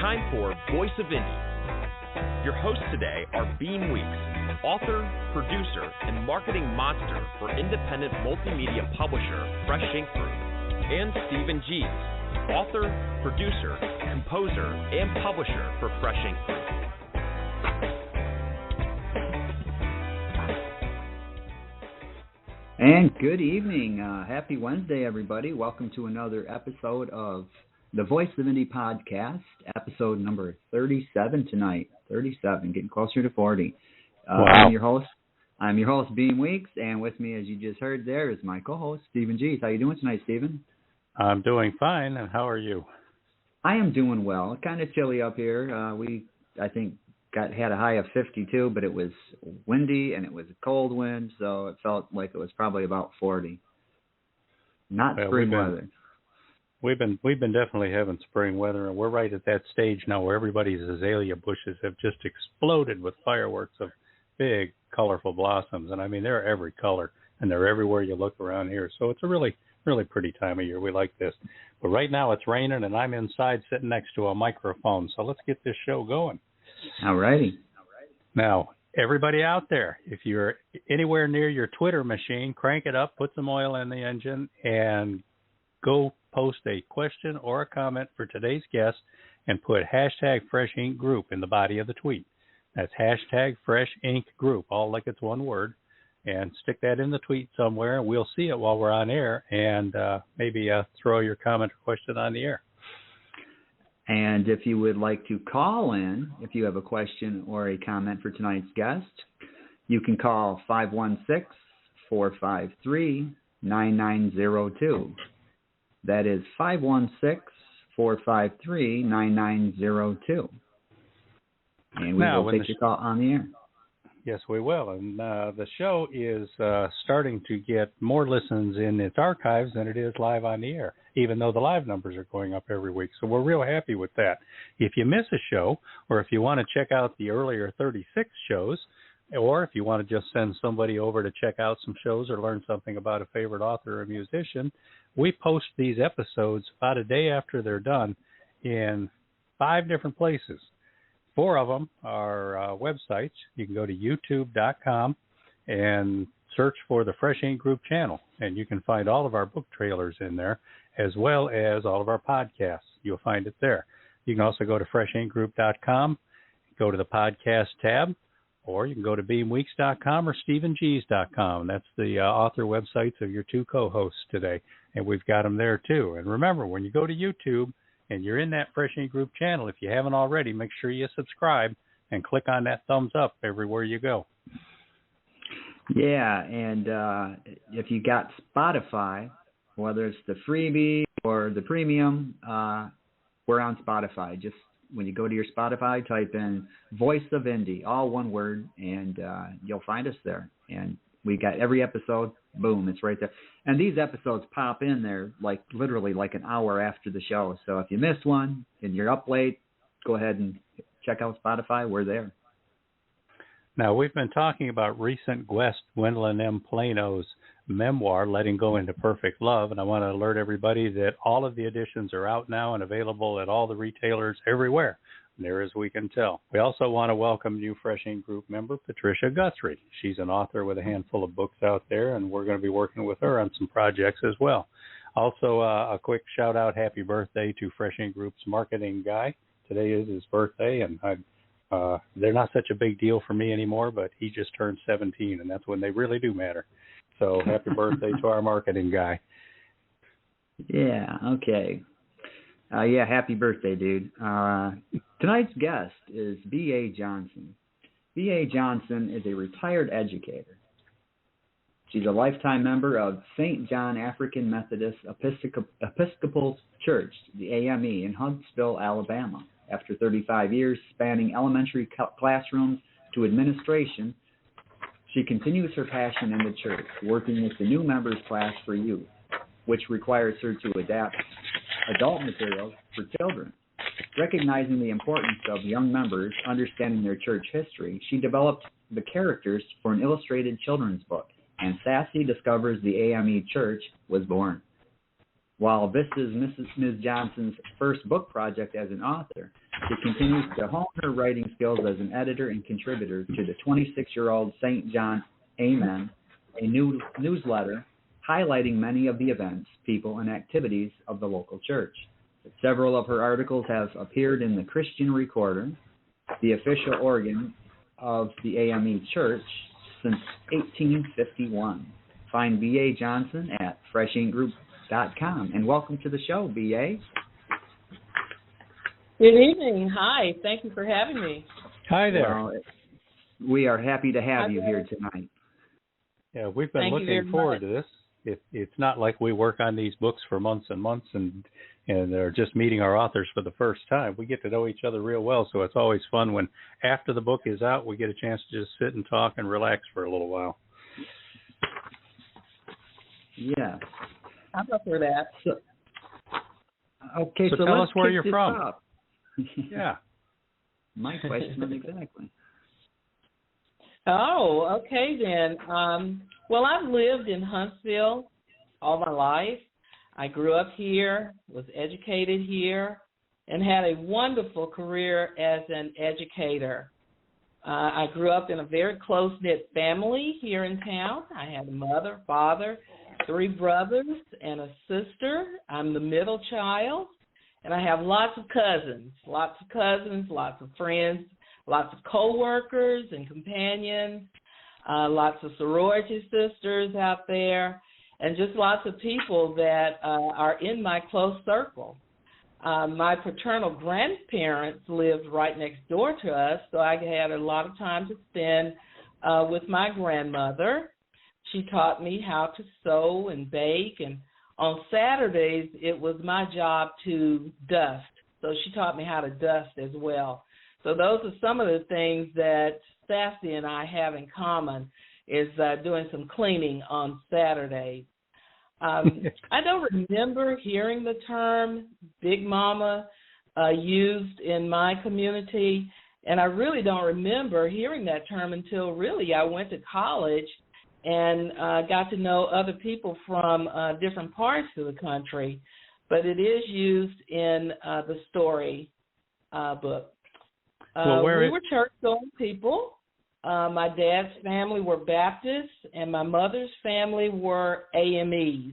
time for Voice of Indie. Your hosts today are Beem Weeks, author, producer, and marketing monster for independent multimedia publisher Fresh Ink Group, and Stephen Gies, author, producer, composer, and publisher for Fresh Ink Group. And good evening. Happy Wednesday, everybody. Welcome to another episode of the Voice of Indie podcast, episode number 37 tonight. 37, getting closer to 40. Wow. I'm your host, Beem Weeks, and with me, as you just heard there, is my co-host, Stephen Gies. How you doing tonight, Stephen? I'm doing fine, and how are you? I am doing well. Kind of chilly up here. I think, had a high of 52, but it was windy and it was a cold wind, so it felt like it was probably about 40. Not spring weather. We've been definitely having spring weather, and we're right at that stage now where everybody's azalea bushes have just exploded with fireworks of big, colorful blossoms. And I mean, they're every color, and they're everywhere you look around here. So it's a really, really pretty time of year. We like this. But right now it's raining, and I'm inside sitting next to a microphone. So let's get this show going. All righty. Now, everybody out there, if you're anywhere near your Twitter machine, crank it up, put some oil in the engine, and go post a question or a comment for today's guest and put hashtag Fresh Ink Group in the body of the tweet. That's hashtag Fresh Ink Group, all like it's one word, and stick that in the tweet somewhere. We'll see it while we're on air, and maybe throw your comment or question on the air. And if you would like to call in, if you have a question or a comment for tonight's guest, you can call 516-453-9902. That is 516-453-9902. And we will take your call on the air. Yes, we will. And the show is starting to get more listens in its archives than it is live on the air, even though the live numbers are going up every week. So we're real happy with that. If you miss a show, or if you want to check out the earlier 36 shows, or if you want to just send somebody over to check out some shows or learn something about a favorite author or musician, we post these episodes about a day after they're done in 5 different places. 4 of them are websites. You can go to youtube.com and search for the Fresh Ink Group channel, and you can find all of our book trailers in there, as well as all of our podcasts. You'll find it there. You can also go to freshinkgroup.com, go to the podcast tab, or you can go to beamweeks.com or stephengies.com. That's the author websites of your 2 co-hosts today, and we've got them there too. And remember, when you go to YouTube and you're in that Fresh Ink Group channel, if you haven't already, make sure you subscribe and click on that thumbs up everywhere you go. Yeah, and if you got Spotify, whether it's the freebie or the premium, we're on Spotify. Just when you go to your Spotify, type in Voice of Indie, all one word, and you'll find us there. And we got every episode, boom, it's right there. And these episodes pop in there literally like an hour after the show. So if you missed one and you're up late, go ahead and check out Spotify. We're there. Now, we've been talking about recent Gwendolyn M. Plano's memoir, Letting Go Into Perfect Love, and I want to alert everybody that all of the editions are out now and available at all the retailers everywhere, near as we can tell. We also want to welcome new Fresh Ink Group member, Patricia Guthrie. She's an author with a handful of books out there, and we're going to be working with her on some projects as well. Also, a quick shout-out, happy birthday to Fresh Ink Group's marketing guy. Today is his birthday, and they're not such a big deal for me anymore, but he just turned 17, and that's when they really do matter. So happy birthday to our marketing guy. Yeah, okay. Happy birthday, dude. Tonight's guest is B.A. Johnson. B.A. Johnson is a retired educator. She's a lifetime member of St. John African Methodist Episcopal Church, the AME, in Huntsville, Alabama. After 35 years spanning elementary classrooms to administration, she continues her passion in the church, working with the new members class for youth, which requires her to adapt adult materials for children. Recognizing the importance of young members understanding their church history, she developed the characters for an illustrated children's book, and Sassy Discovers the AME Church was born. While this is Ms. Johnson's first book project as an author, She continues to hone her writing skills as an editor and contributor to the 26-year-old St. John Amen, a new newsletter highlighting many of the events, people, and activities of the local church. Several of her articles have appeared in the Christian Recorder, the official organ of the AME Church since 1851. Find B.A. Johnson at freshinkgroup.com. And welcome to the show, B.A. Good evening. Hi. Thank you for having me. Hi there. Well, we are happy to have you here tonight. Yeah, we've been looking forward to this. It's not like we work on these books for months and months and they're just meeting our authors for the first time. We get to know each other real well, so it's always fun when after the book is out, we get a chance to just sit and talk and relax for a little while. Yeah. I'm up for that. So tell us where you're from. Yeah. My question exactly. Oh, okay then. Well, I've lived in Huntsville all my life. I grew up here, was educated here, and had a wonderful career as an educator. I grew up in a very close-knit family here in town. I had a mother, father, 3 brothers, and a sister. I'm the middle child, and I have lots of cousins, lots of friends, lots of co-workers and companions, lots of sorority sisters out there, and just lots of people that are in my close circle. My paternal grandparents lived right next door to us, so I had a lot of time to spend with my grandmother. She taught me how to sew and bake, and on Saturdays it was my job to dust. So she taught me how to dust as well. So those are some of the things that Sassy and I have in common, is doing some cleaning on Saturdays. I don't remember hearing the term Big Mama used in my community, and I really don't remember hearing that term until really I went to college and got to know other people from different parts of the country. But it is used in the story book. We were church-going people. My dad's family were Baptists, and my mother's family were AMEs.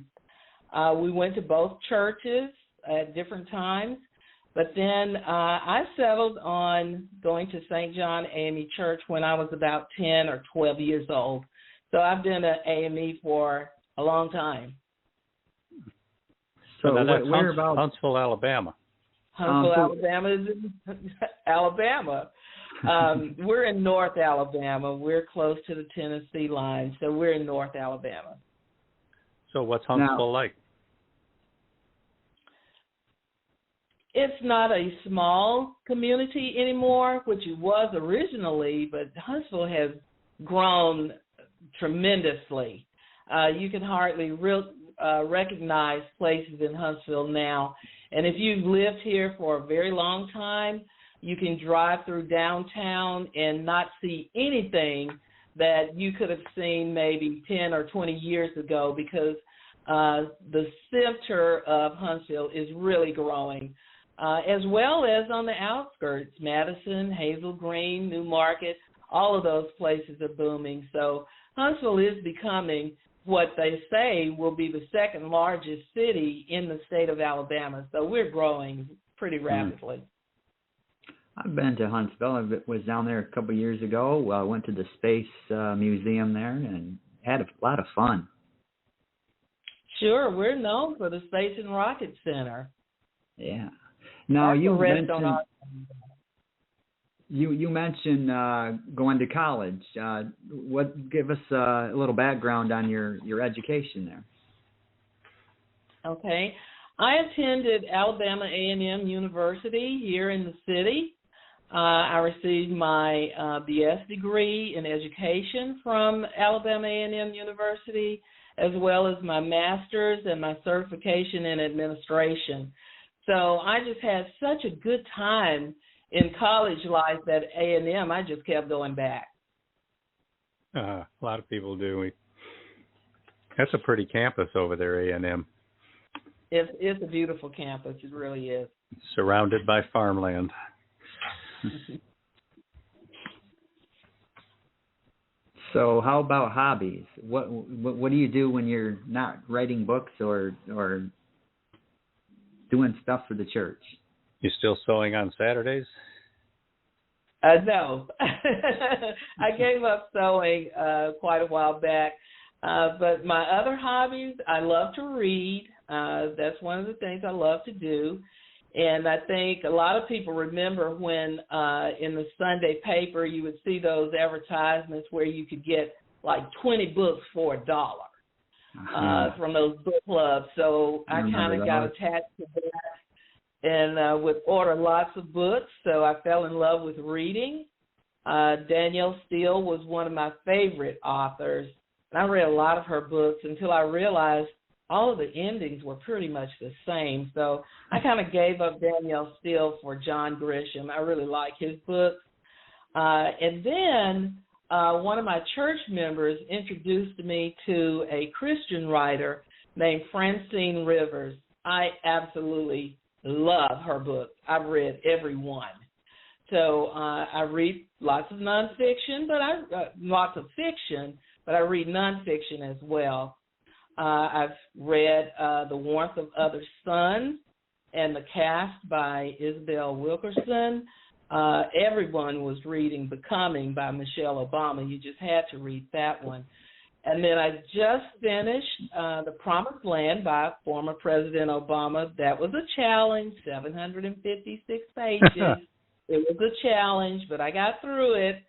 We went to both churches at different times, but then I settled on going to St. John AME Church when I was about 10 or 12 years old. So I've been an AME for a long time. So that's whereabouts? Huntsville, Alabama. Huntsville, Alabama is in Alabama. We're in North Alabama. We're close to the Tennessee line, so we're in North Alabama. So what's Huntsville like? It's not a small community anymore, which it was originally, but Huntsville has grown tremendously. You can hardly recognize places in Huntsville now. And if you've lived here for a very long time, you can drive through downtown and not see anything that you could have seen maybe 10 or 20 years ago, because the center of Huntsville is really growing, as well as on the outskirts, Madison, Hazel Green, New Market, all of those places are booming. So Huntsville is becoming what they say will be the second largest city in the state of Alabama. So we're growing pretty rapidly. I've been to Huntsville. I was down there a couple of years ago. I went to the Space Museum there and had a lot of fun. Sure, we're known for the Space and Rocket Center. Yeah. Now you mentioned going to college. Give us a little background on your education there. Okay. I attended Alabama A&M University here in the city. I received my BS degree in education from Alabama A&M University, as well as my master's and my certification in administration. So I just had such a good time in college life at A&M, I just kept going back. A lot of people do. That's a pretty campus over there, A&M. It's a beautiful campus. It really is. Surrounded by farmland. So how about hobbies? What do you do when you're not writing books or doing stuff for the church? You still sewing on Saturdays? No. I gave up sewing quite a while back. But my other hobbies, I love to read. That's one of the things I love to do. And I think a lot of people remember when in the Sunday paper you would see those advertisements where you could get like 20 books for $1 from those book clubs. So I kind of got attached to that and would order lots of books. So I fell in love with reading. Danielle Steele was one of my favorite authors. And I read a lot of her books until I realized all of the endings were pretty much the same. So I kind of gave up Danielle Steele for John Grisham. I really like his books. And then one of my church members introduced me to a Christian writer named Francine Rivers. I absolutely love her books. I've read every one. So I read lots of nonfiction, but lots of fiction, but I read nonfiction as well. I've read The Warmth of Other Suns and The Cast by Isabel Wilkerson. Everyone was reading Becoming by Michelle Obama. You just had to read that one. And then I just finished The Promised Land by former President Obama. That was a challenge, 756 pages. It was a challenge, but I got through it.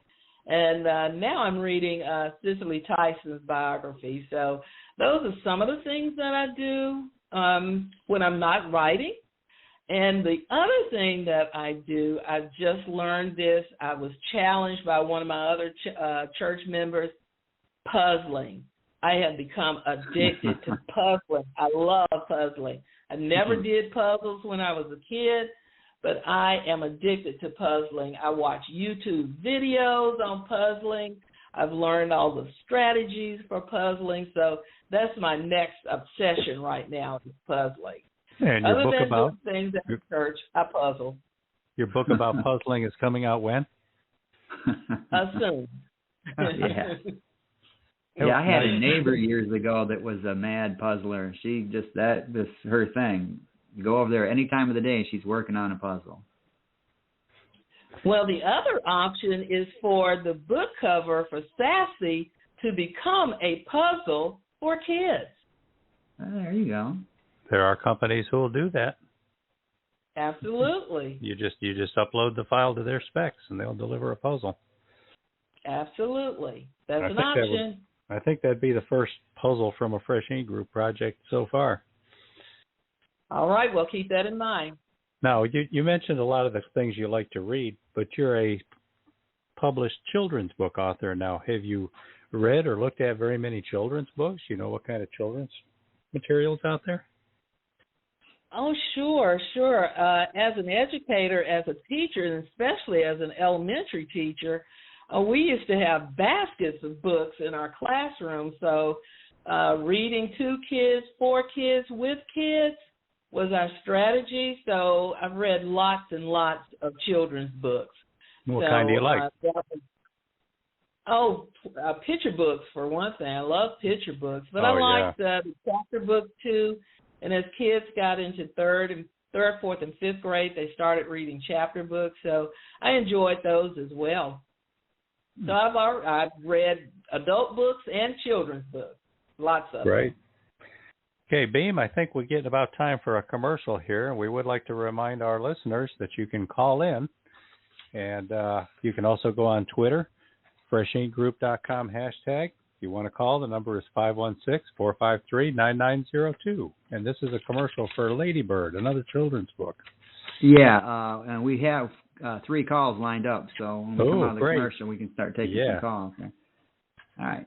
And now I'm reading Cicely Tyson's biography. So those are some of the things that I do when I'm not writing. And the other thing that I do, I've just learned this. I was challenged by one of my other church members, puzzling. I have become addicted to puzzling. I love puzzling. I never did puzzles when I was a kid, but I am addicted to puzzling. I watch YouTube videos on puzzling. I've learned all the strategies for puzzling. So that's my next obsession right now is puzzling. And your Other book than about doing things at church, I puzzle. Your book about puzzling is coming out when? Soon. Yeah. Yeah, I had a neighbor years ago that was a mad puzzler. She that's her thing. Go over there any time of the day, she's working on a puzzle. Well, the other option is for the book cover for Sassy to become a puzzle for kids. There you go. There are companies who will do that. Absolutely. You just upload the file to their specs and they'll deliver a puzzle. Absolutely. That's an option. I think that'd be the first puzzle from a Fresh Ink Group project so far. All right, well, keep that in mind. Now, you mentioned a lot of the things you like to read, but you're a published children's book author now. Have you read or looked at very many children's books? You know what kind of children's materials out there? Oh, sure. As an educator, as a teacher, and especially as an elementary teacher, we used to have baskets of books in our classroom. So reading to kids, for kids, with kids was our strategy. So I've read lots and lots of children's books. What kind do you like? Picture books for one thing. I love picture books, but I liked the chapter books too. And as kids got into third, fourth, and fifth grade, they started reading chapter books. So I enjoyed those as well. So I've read adult books and children's books, lots of them. Right. Okay, Beem, I think we're getting about time for a commercial here, and we would like to remind our listeners that you can call in, and you can also go on Twitter, freshinkgroup.com hashtag. If you want to call, the number is 516-453-9902, and this is a commercial for Lady Bird, another children's book. Yeah, and we have 3 calls lined up, so when we come out of the commercial, we can start taking some calls. Okay. All right.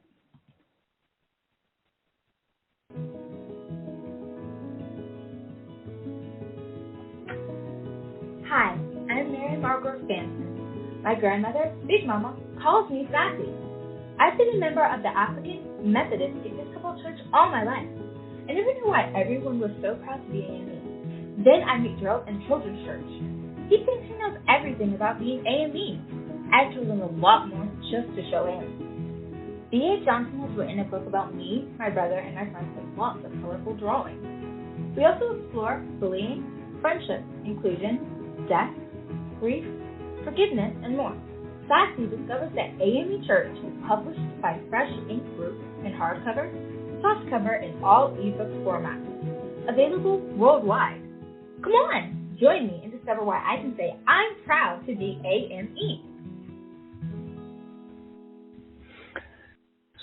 Hi, I'm Mary Margaret Stanton. My grandmother, Big Mama, calls me Sassy. I've been a member of the African Methodist Episcopal Church all my life. I never knew why everyone was so proud to be in me. Then I meet Drill and Children's Church. He thinks he knows everything about being AME. I told him a lot more just to show him. B.A. Johnson has written a book about me, my brother, and my friends with lots of colorful drawings. We also explore bullying, friendship, inclusion, death, grief, forgiveness, and more. Sassy discovers that AME Church is published by Fresh Ink Group in hardcover, softcover, and all ebook formats. Available worldwide. Come on, join me and discover why I can say I'm proud to be AME.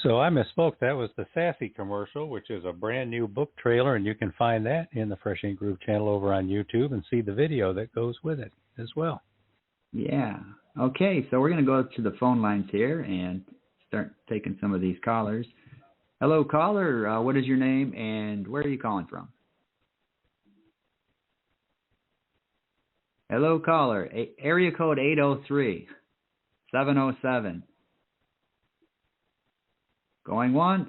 So I misspoke. That was the Sassy commercial, which is a brand new book trailer, and you can find that in the Fresh Ink Group channel over on YouTube and see the video that goes with it as well. Yeah. Okay, so we're going to go to the phone lines here and start taking some of these callers. Hello, caller. What is your name and where are you calling from? Hello, caller. Area code 803-707. Going once.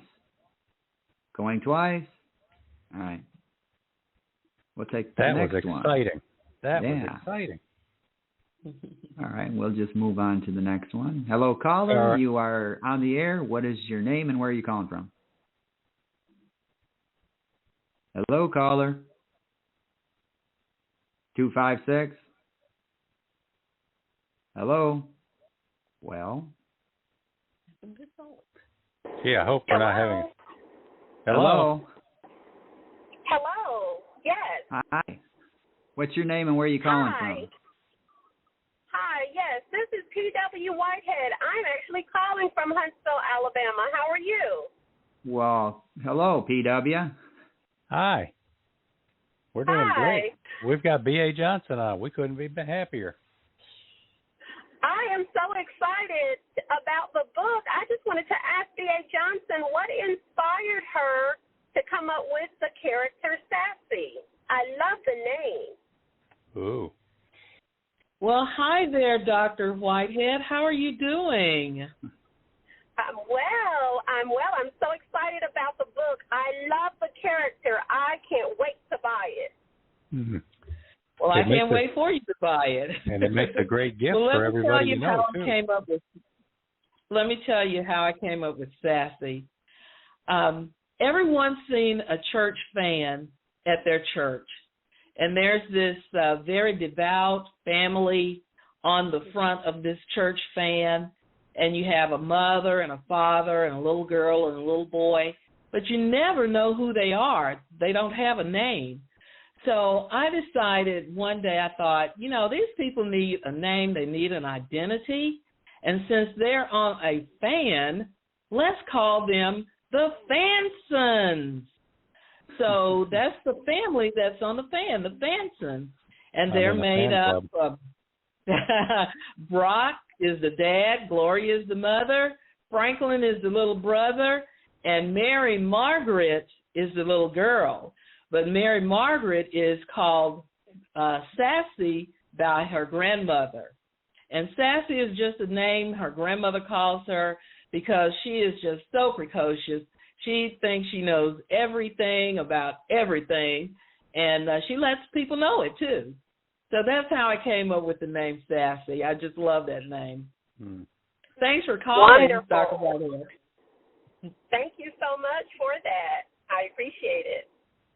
Going twice. All right. We'll take the next one. That was exciting. That was exciting. All right, we'll just move on to the next one. Hello, caller. You are on the air. What is your name and where are you calling from? Hello, caller. 256. Hello. Well. Yeah, I hope we're not having. Hello. Hello. Yes. Hi. What's your name and where are you calling from? Hi, yes, this is P.W. Whitehead. I'm actually calling from Huntsville, Alabama. How are you? Well, hello, P.W. Hi. We're doing great. We've got B.A. Johnson on. We couldn't be happier. I am so excited about the book. I just wanted to ask B.A. Johnson what inspired her to come up with the character Sassy. I love the name. Ooh. Well, hi there, Dr. Whitehead. How are you doing? I'm well. I'm so excited about the book. I love the character. I can't wait to buy it. Mm-hmm. Well, I can't wait for you to buy it. And it makes a great gift for everybody you know, too. Let me tell you how I came up with Sassy. Everyone's seen a church fan at their church. And there's this very devout family on the front of this church fan, and you have a mother and a father and a little girl and a little boy, but you never know who they are. They don't have a name. So I decided one day, I thought, these people need a name, they need an identity, and since they're on a fan, let's call them the Fansons. So that's the family that's on the fan, the Fansons. And they're made up of Brock is the dad, Gloria is the mother, Franklin is the little brother, and Mary Margaret is the little girl. But Mary Margaret is called Sassy by her grandmother. And Sassy is just a name her grandmother calls her because she is just so precocious. She thinks she knows everything about everything, and she lets people know it, too. So that's how I came up with the name Sassy. I just love that name. Thanks for calling, Dr. Whitehead. Thank you so much for that. I appreciate it.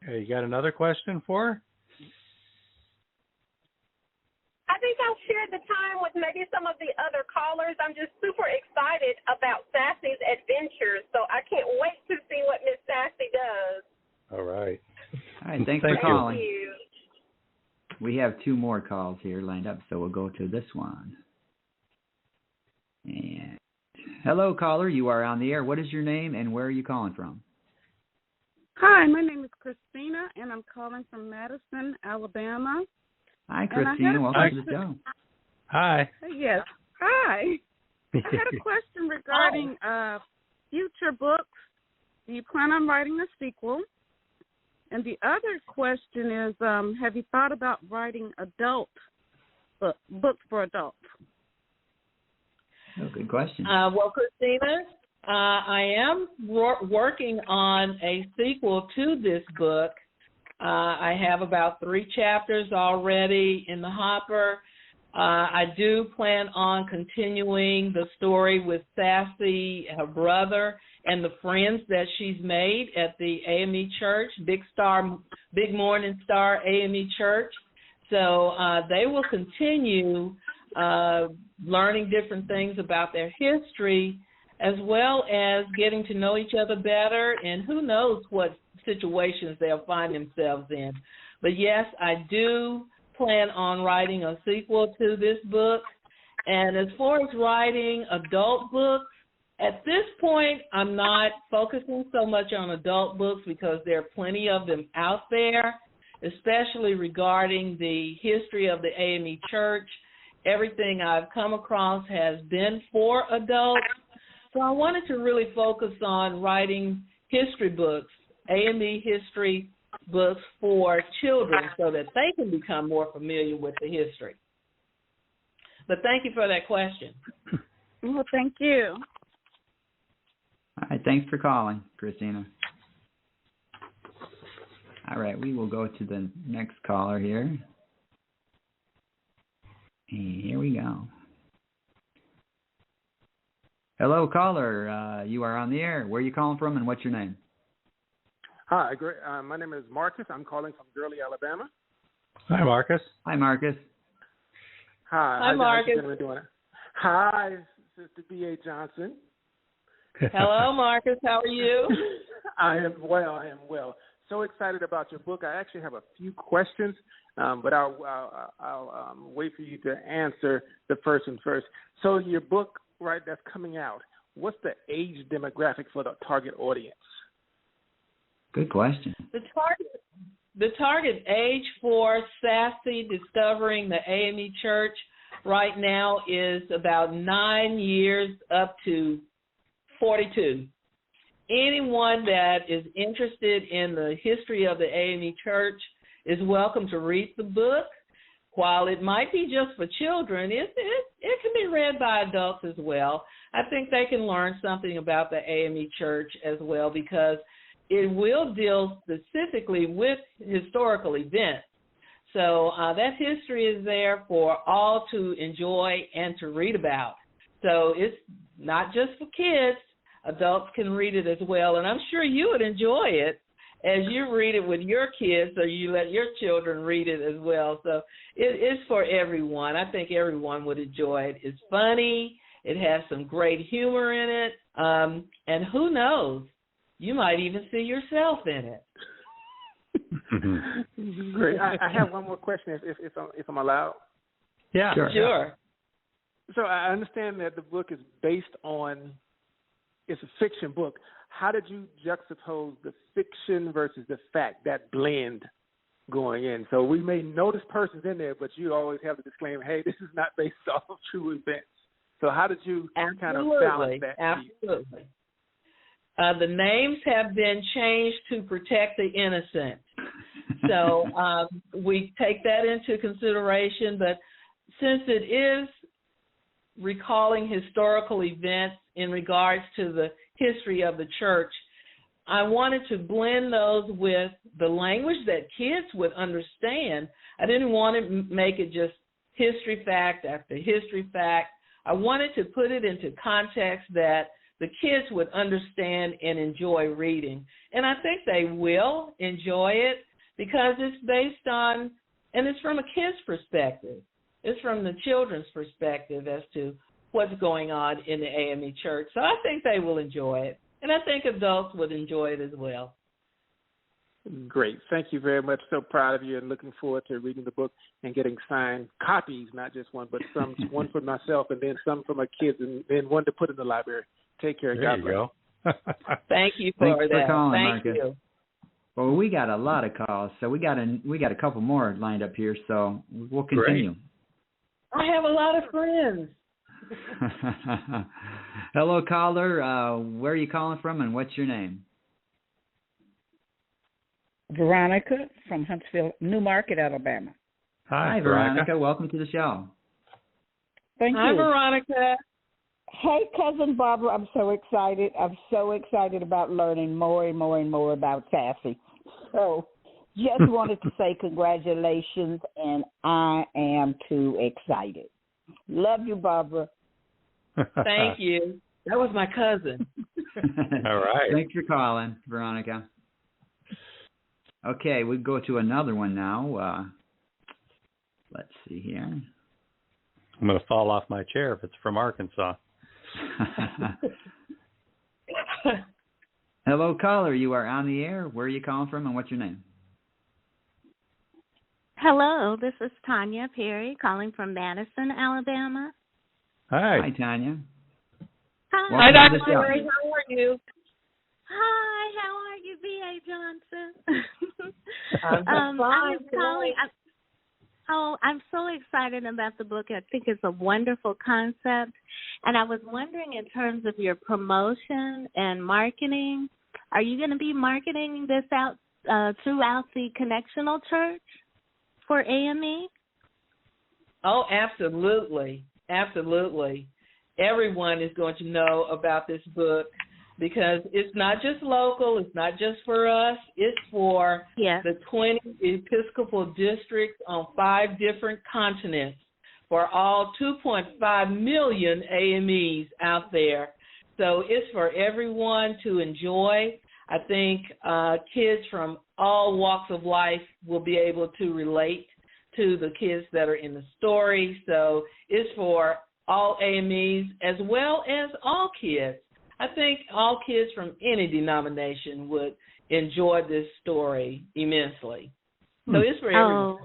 Hey, you got another question for her? I think I'll share the time with maybe some of the other callers. I'm just super excited about Sassy's adventures, so I can't wait to see what Miss Sassy does. All right. All right, thanks for calling. Thank you. We have two more calls here lined up, so we'll go to this one. And hello, caller. You are on the air. What is your name and where are you calling from? Hi, my name is Christina, and I'm calling from Madison, Alabama. Hi, Christina. Welcome to the show. Hi. Yes. Hi. I had a question regarding future books. Do you plan on writing a sequel? And the other question is, have you thought about writing adult books for adults? Oh, good question. Well, Christina, I am working on a sequel to this book. I have about 3 chapters already in the hopper. I do plan on continuing the story with Sassy, her brother, and the friends that she's made at the AME Church, Big Morning Star AME Church. So they will continue learning different things about their history, as well as getting to know each other better, and who knows what situations they'll find themselves in. But yes, I do plan on writing a sequel to this book. And as far as writing adult books, at this point, I'm not focusing so much on adult books because there are plenty of them out there, especially regarding the history of the AME Church. Everything I've come across has been for adults. So I wanted to really focus on writing history books, AME history books for children so that they can become more familiar with the history. But thank you for that question. Well, thank you. All right, thanks for calling, Christina. All right, we will go to the next caller here. And here we go. Hello, caller. You are on the air. Where are you calling from, and what's your name? Hi, great. My name is Marcus. I'm calling from Gurley, Alabama. Hi, Marcus. Hi, Marcus. Hi. Hi, Marcus. How's you doing? Hi, Sister B.A. Johnson. Hello, Marcus. How are you? I am well. So excited about your book. I actually have a few questions, but I'll wait for you to answer the first one first. So your book, right, that's coming out, what's the age demographic for the target audience? Good question. The target age for Sassy Discovering the AME Church right now is about 9 years up to 42. Anyone that is interested in the history of the AME Church is welcome to read the book. While it might be just for children, it can be read by adults as well. I think they can learn something about the AME Church as well because it will deal specifically with historical events. So that history is there for all to enjoy and to read about. So it's not just for kids. Adults can read it as well, and I'm sure you would enjoy it as you read it with your kids or you let your children read it as well. So it is for everyone. I think everyone would enjoy it. It's funny. It has some great humor in it, and who knows, you might even see yourself in it. Great. I have one more question, if I'm allowed. Yeah, sure. So I understand that the book is based on, it's a fiction book. How did you juxtapose the fiction versus the fact, that blend going in? So we may notice persons in there, but you always have the disclaimer, hey, this is not based off of true events. So how did you kind of balance that? Absolutely. The names have been changed to protect the innocent. So we take that into consideration. But since it is recalling historical events in regards to the history of the church, I wanted to blend those with the language that kids would understand. I didn't want to make it just history fact after history fact. I wanted to put it into context that the kids would understand and enjoy reading. And I think they will enjoy it because it's based on, and it's from a kid's perspective. It's from the children's perspective as to what's going on in the AME Church. So I think they will enjoy it. And I think adults would enjoy it as well. Great. Thank you very much. So proud of you and looking forward to reading the book and getting signed copies, not just one, but some, one for myself and then some for my kids and then one to put in the library. Take care. There you go. Thank you for Thanks that. For calling, Thank Marcus. you. Well, we got a lot of calls, so we got a couple more lined up here, so we'll continue. Great. I have a lot of friends. Hello, caller. Where are you calling from, and what's your name? Veronica from Huntsville, New Market, Alabama. Hi, Veronica. Welcome to the show. Thank Hi, you. Veronica. Hey, Cousin Barbara, I'm so excited. I'm so excited about learning more and more and more about Sassy. So Just wanted to say congratulations, and I am too excited. Love you, Barbara. Thank you. That was my cousin. All right. Thanks for calling, Veronica. Okay, we go to another one now. Let's see here. I'm going to fall off my chair if it's from Arkansas. Hello, caller. You are on the air. Where are you calling from, and what's your name? Hello, this is Tanya Perry calling from Madison, Alabama. Hi. Hi, Tanya. Hi. Welcome Hi, to the Dr. show. Perry. How are you? Hi, how are you, B.A. Johnson? I'm I fine. was calling. I'm so excited about the book. I think it's a wonderful concept. And I was wondering, in terms of your promotion and marketing, are you going to be marketing this out throughout the Connectional Church for AME? Oh, absolutely. Absolutely. Everyone is going to know about this book because it's not just local, it's not just for us, it's for the 20 Episcopal districts on 5 different continents, for all 2.5 million AMEs out there. So it's for everyone to enjoy. I think kids from all walks of life will be able to relate to the kids that are in the story. So it's for all AMEs as well as all kids. I think all kids from any denomination would enjoy this story immensely. So it's for everyone.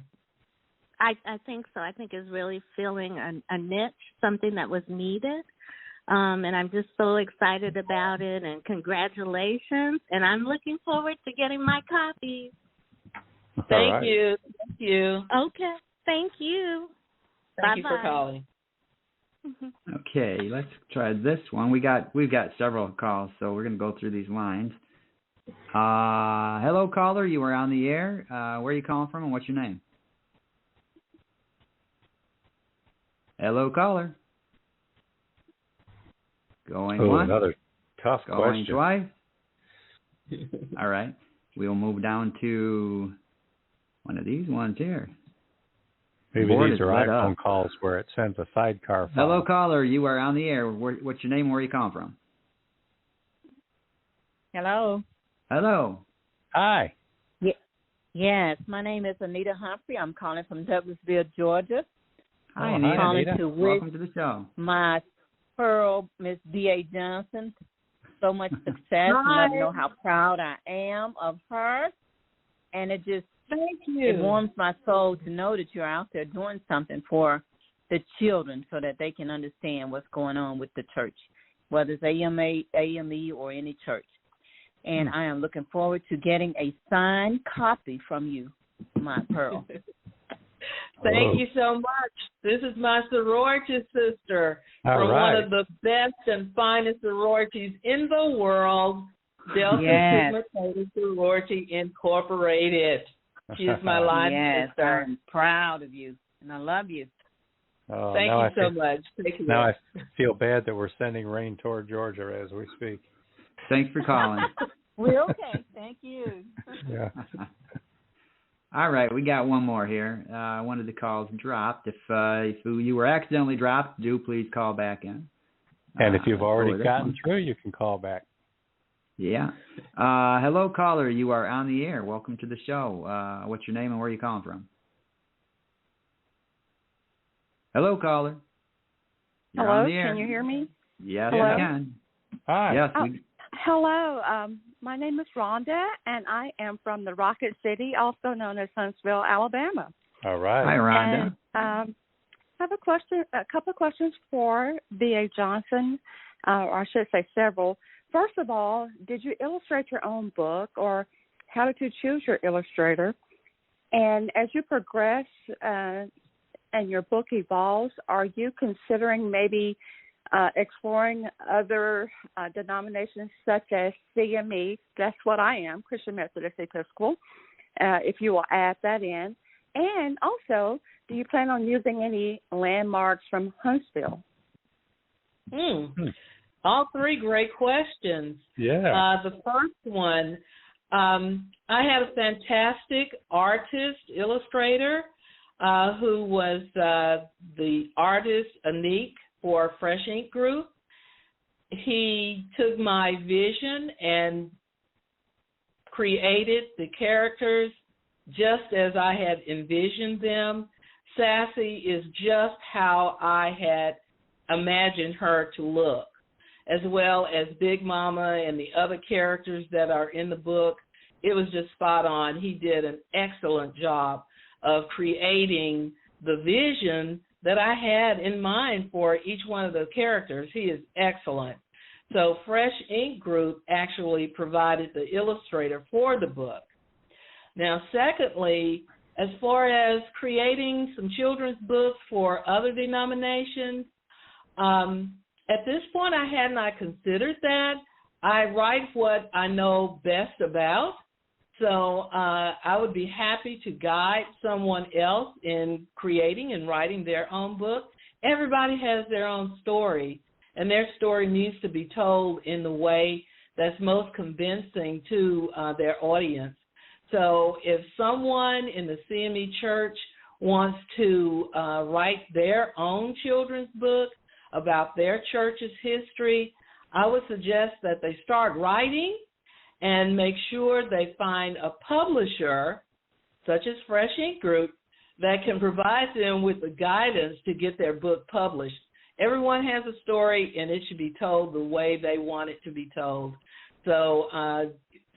I think so. I think it's really filling a niche, something that was needed. And I'm just so excited about it, and congratulations. And I'm looking forward to getting my copies. Thank you. Thank you. Okay. Thank you. Thank you Bye-bye. for calling. Okay, let's try this one. We've got several calls, so we're going to go through these lines. Hello, caller. You are on the air. Where are you calling from, and what's your name? Hello, caller. Going once. Another tough going question. Twice. All right. We'll move down to one of these ones here. Maybe these are iPhone calls where it sends a sidecar file. Hello, caller. You are on the air. What's your name? Where are you calling from? Hello. Hello. Hi. Yes, my name is Anita Humphrey. I'm calling from Douglasville, Georgia. Hi, I'm Anita. calling to wish Welcome to the show. my pearl, Miss B.A. Johnson, so much success. And let her know how proud I am of her. And it just it warms my soul to know that you're out there doing something for the children so that they can understand what's going on with the church, whether it's AME or any church. And I am looking forward to getting a signed copy from you, my pearl. Thank you so much. This is my sorority sister from one of the best and finest sororities in the world, Delta Sigma Theta Sorority Incorporated. She is my line sister. I'm proud of you, and I love you. Thank you so much. Thank you. Now I feel bad that we're sending rain toward Georgia as we speak. Thanks for calling. We're okay. Thank you. Yeah. All right, we got one more here. One of the calls dropped. If you were accidentally dropped, do please call back in. And if you've already gotten through, you can call back. Yeah. Hello, caller. You are on the air. Welcome to the show. What's your name and where are you calling from? Hello, caller. You're Hello, on the air. can you hear me? Yes, Hello? I can. Hi. Yes. Hello, my name is Rhonda, and I am from the Rocket City, also known as Huntsville, Alabama. All right. Hi, Rhonda. And, I have a couple of questions for B.A. Johnson, or I should say several. First of all, did you illustrate your own book, or how did you choose your illustrator? And as you progress and your book evolves, are you considering maybe exploring other denominations such as CME? That's what I am, Christian Methodist Episcopal, if you will add that in. And also, do you plan on using any landmarks from Huntsville? All three great questions. Yeah. The first one, I had a fantastic artist, illustrator, who was the artist, Anik, for Fresh Ink Group. He took my vision and created the characters just as I had envisioned them. Sassy is just how I had imagined her to look, as well as Big Mama and the other characters that are in the book. It was just spot on. He did an excellent job of creating the vision that I had in mind for each one of the characters. He is excellent. So Fresh Ink Group actually provided the illustrator for the book. Now, secondly, as far as creating some children's books for other denominations, at this point I had not considered that. I write what I know best about, so I would be happy to guide someone else in creating and writing their own book. Everybody has their own story, and their story needs to be told in the way that's most convincing to their audience. So if someone in the CME Church wants to write their own children's book about their church's history, I would suggest that they start writing and make sure they find a publisher, such as Fresh Ink Group, that can provide them with the guidance to get their book published. Everyone has a story, and it should be told the way they want it to be told. So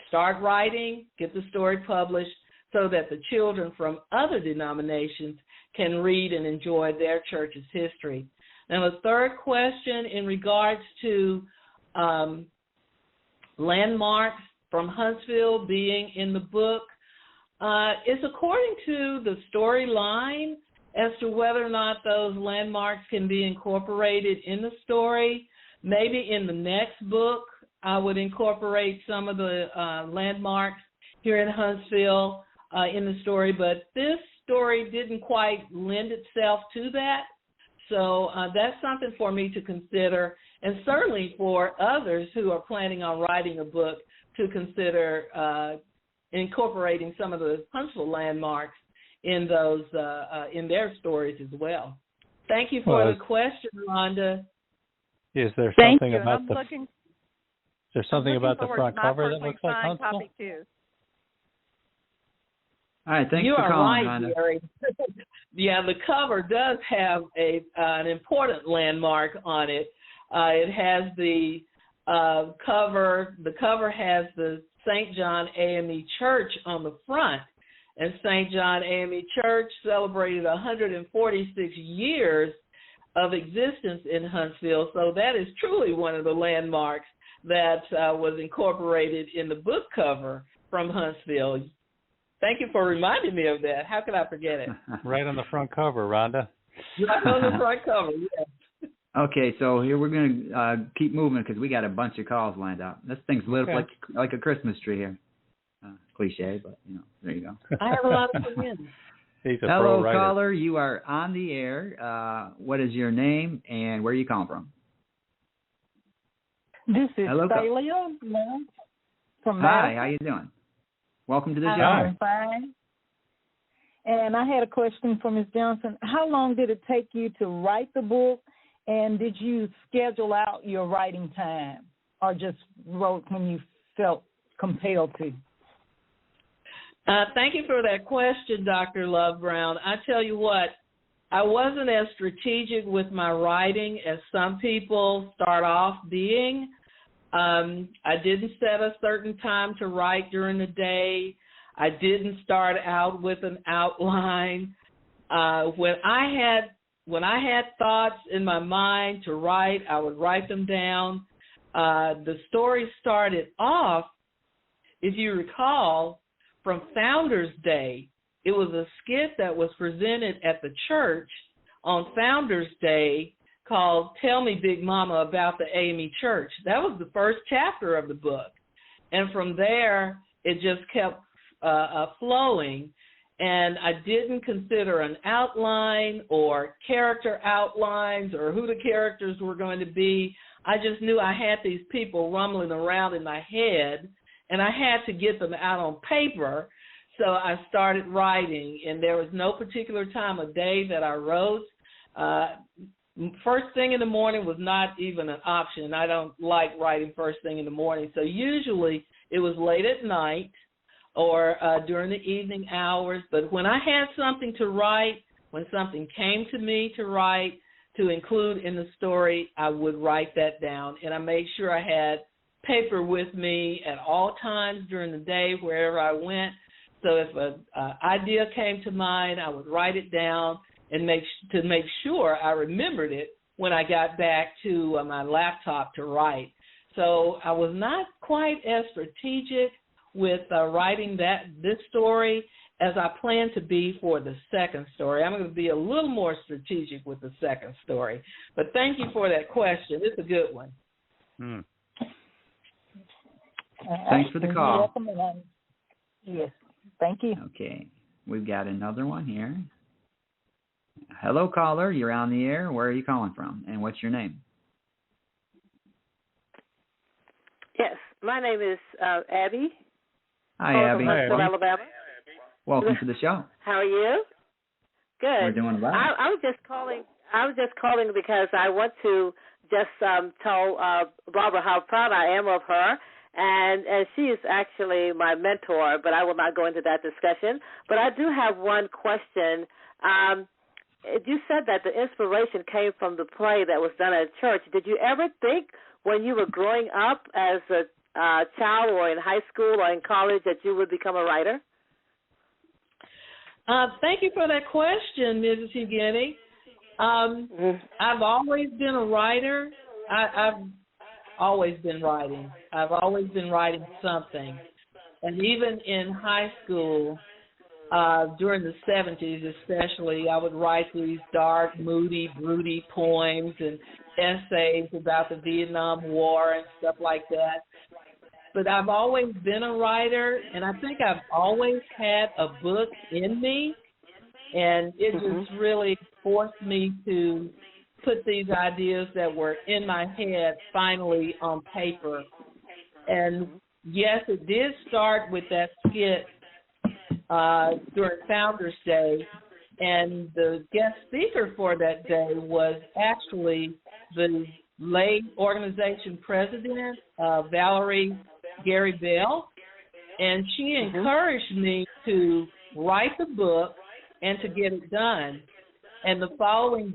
start writing, get the story published, so that the children from other denominations can read and enjoy their church's history. Now, the third question in regards to landmarks from Huntsville being in the book is according to the storyline as to whether or not those landmarks can be incorporated in the story. Maybe in the next book, I would incorporate some of the landmarks here in Huntsville in the story, but this story didn't quite lend itself to that. So that's something for me to consider, and certainly for others who are planning on writing a book to consider incorporating some of the Huntsville landmarks in those in their stories as well. Thank you for the question, Rhonda. Is there something about I'm the looking, is there something about the front cover that looks like fine Huntsville? copy too. All right, thanks You for are calling, right, Rhonda. Gary. Yeah, the cover does have an important landmark on it. It has the cover. The cover has the St. John AME Church on the front, and St. John AME Church celebrated 146 years of existence in Huntsville. So that is truly one of the landmarks that was incorporated in the book cover from Huntsville. Thank you for reminding me of that. How could I forget it? Right on the front cover, Rhonda. Right on the front cover, yes. Okay, so here we're going to keep moving because we got a bunch of calls lined up. This thing's lit up like a Christmas tree here. Cliche, but, there you go. I have a lot of friends. Hello, caller. You are on the air. What is your name and where you come from? This is Thalia from Madison. Hi, how you doing? Welcome to the show. I'm fine. And I had a question for Ms. Johnson. How long did it take you to write the book, and did you schedule out your writing time, or just wrote when you felt compelled to? Thank you for that question, Dr. Love Brown. I tell you what, I wasn't as strategic with my writing as some people start off being. I didn't set a certain time to write during the day. I didn't start out with an outline. When I had thoughts in my mind to write, I would write them down. The story started off, if you recall, from Founders Day. It was a skit that was presented at the church on Founders Day called Tell Me, Big Mama, About the AME Church. That was the first chapter of the book. And from there, it just kept flowing. And I didn't consider an outline or character outlines or who the characters were going to be. I just knew I had these people rumbling around in my head, and I had to get them out on paper. So I started writing, and there was no particular time of day that I wrote. First thing in the morning was not even an option. I don't like writing first thing in the morning. So usually it was late at night or during the evening hours. But when I had something to write, when something came to me to write, to include in the story, I would write that down. And I made sure I had paper with me at all times during the day, wherever I went. So if an idea came to mind, I would write it down and make sure I remembered it when I got back to my laptop to write. So I was not quite as strategic with writing this story as I plan to be for the second story. I'm going to be a little more strategic with the second story. But thank you for that question. It's a good one. Thanks for the call. Yes, thank you. Okay, we've got another one here. Hello, caller. You're on the air. Where are you calling from, and what's your name? Yes, my name is Abby. Hi, Abby. From Huntsville, Alabama. Welcome to the show. How are you? Good. We're doing well. I was just calling because I want to just tell Barbara how proud I am of her. And she is actually my mentor, but I will not go into that discussion. But I do have one question. You said that the inspiration came from the play that was done at church. Did you ever think when you were growing up as a child or in high school or in college that you would become a writer? Thank you for that question, Mrs. Hugeni. I've always been a writer. I've always been writing. I've always been writing something. And even in high school, during the 70s especially, I would write these dark, moody, broody poems and essays about the Vietnam War and stuff like that. But I've always been a writer, and I think I've always had a book in me, and it just really forced me to put these ideas that were in my head finally on paper. And yes, it did start with that skit during Founders Day, and the guest speaker for that day was actually the late organization president, Valerie Gary Bell, and she encouraged me to write the book and to get it done. And the following